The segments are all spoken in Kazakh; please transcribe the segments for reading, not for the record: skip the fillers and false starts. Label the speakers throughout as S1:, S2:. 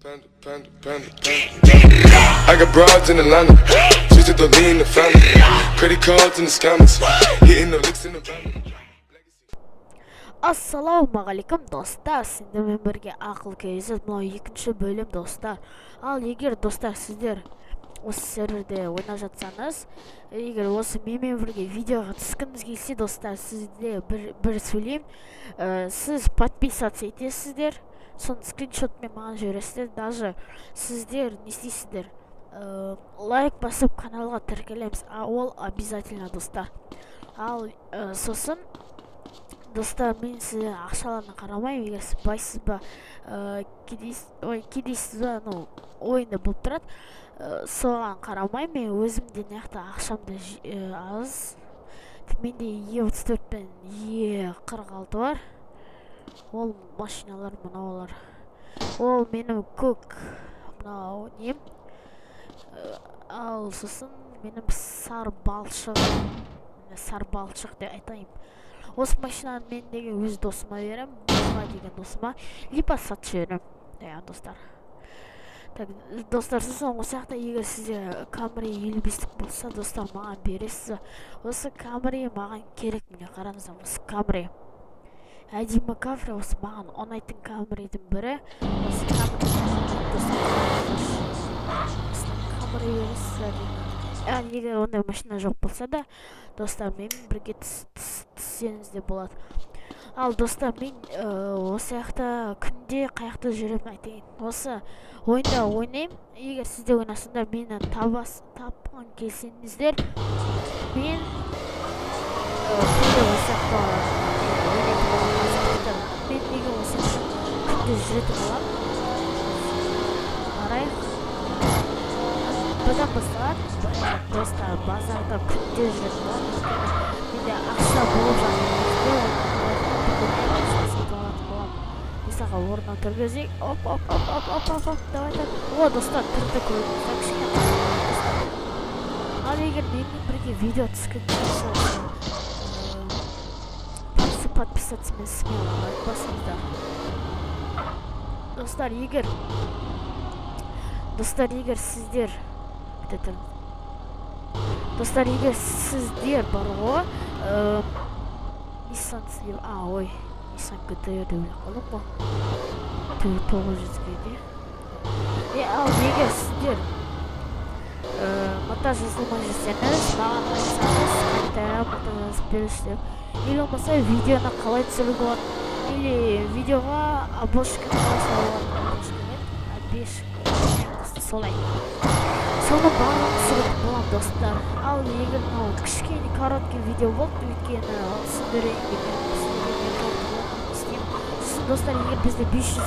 S1: Panda, panda, panda, panda. I got broads in Atlanta, just to lean the family. Credit cards in the scammers, hitting the licks in the van.
S2: Ассалаумағалейкум достар, сендермен бірге ақыл кеңесіз мынау екінші бөлім достар. Ал егер достар сіздер осы серверде ойнап жатсаңыз, егер осы менімен бірге видеоға түскіңіз келсе достар, сізде бір сөйлеймін, сіз подписаться етесіздер, соны скриншотмен маған жібересіздер. Даже сіздер не істейсіздер, лайк басып каналға тіркелеміз, ол обязательно достар. Ал сосын достар, мен сізге ақшаларына қарамаймын. Егер сіз байсыз ба, кедейсіз ба, ойында болып тұрады, соған қарамаймын. Мен өзімде неқта ақшамда аз. Менде Е34 пен Е46 бар. Ол машиналар мынаулар. Ол менің көк мынау нем. Ал сосын менің сары балшық деп айтайын. Осы машинаны мен деген өз досыма берем, бозға деген досыма, липа сатып жіберем. Достар. Достар, сосын осы жақта егер сізде Camry 55 болса, достар, маған бересіз. Осы Camry маған керек, міне қараңыздар, осы Camry. Әдемі Camry, осы маған ұнайтын Camry'дің бірі. Осы Camry бересіз. Егер ондай машина жоқ болса да, достар, мен бірге түссеңіз де болады. Ал достар, мен осы жақта күнде қаяқта жүремін айтайын. Осы ойында ойнаймын. Егер сізде ойнасыңдар, мені тапқан келсеңіздер, мен күнде осы жақта ойнайтын боламын. Мен неге осы жақта күнде жүретін боламын. Қарайық. Бұдан басталады. Достар, базарда күнде жүретін боламын. Менде ақша болып жатыр. Мысалға орнынан тұрып өзейік. Оп. Давай. О, достар, тұрды көрдіңіздер. Ал егер менімен бірге видео түскен болса, подписаться мен смело айтпасыңыздар. Достар, егер сіздер бар ғой, Nissan Slip, Nissan GT-er деп ойлап қалдым ғой. 900-ге де. Ал егер сіздер монтаж жасалмай жүрсеңіз, маған айтсаңыз, комментария монтаж жасап беріңіздер. Или болмаса видеоны қалай түсіруге болады, или видеоға обложка қалай салуға болады, солай. Соны барлығын түсіріп болам, достар. Ал егер кішкене короткий видео болды, өйткені сіздер достар, егер бізде 50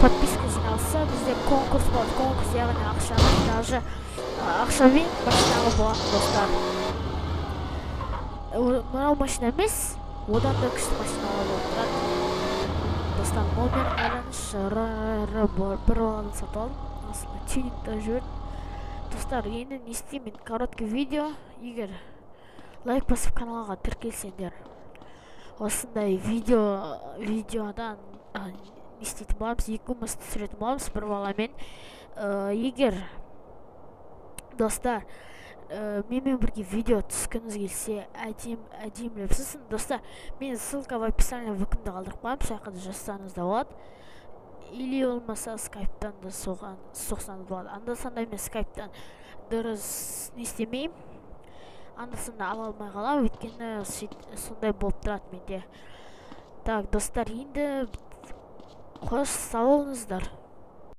S2: подписка жиналса, бізде конкурс болады. Конкурс яғни ақшаны, даже ақшамен машиналы болады, достар. Мынау машина емес, одан да күшті машиналар болып тұрады. Достар, номер алаңыз бір баланы сатып алдым. Асылы тюнингта жүрдім. Достар, енді не істеймін? Короткий видео. Егер лайк басып каналға тіркелсеңдер, осындай видеодан не істейтін боламыз, екеуміз түсіретін боламыз бір баламен. Егер достар, менімен бірге видео түскіңіз келсе, әдемілеп сосын, достар, мен ссылка в описании вкімді қалдырып қоямын, шақырды жазсаңыз да болады. Или олмаса скайптан да соқсаңыз болады. Анда-санда мен скайптан дұрыс не істемеймін. Анда-санда ала алмай қалам, өйткені сондай болып тұрады менде. Так, достар, енді қош сау болыңыздар.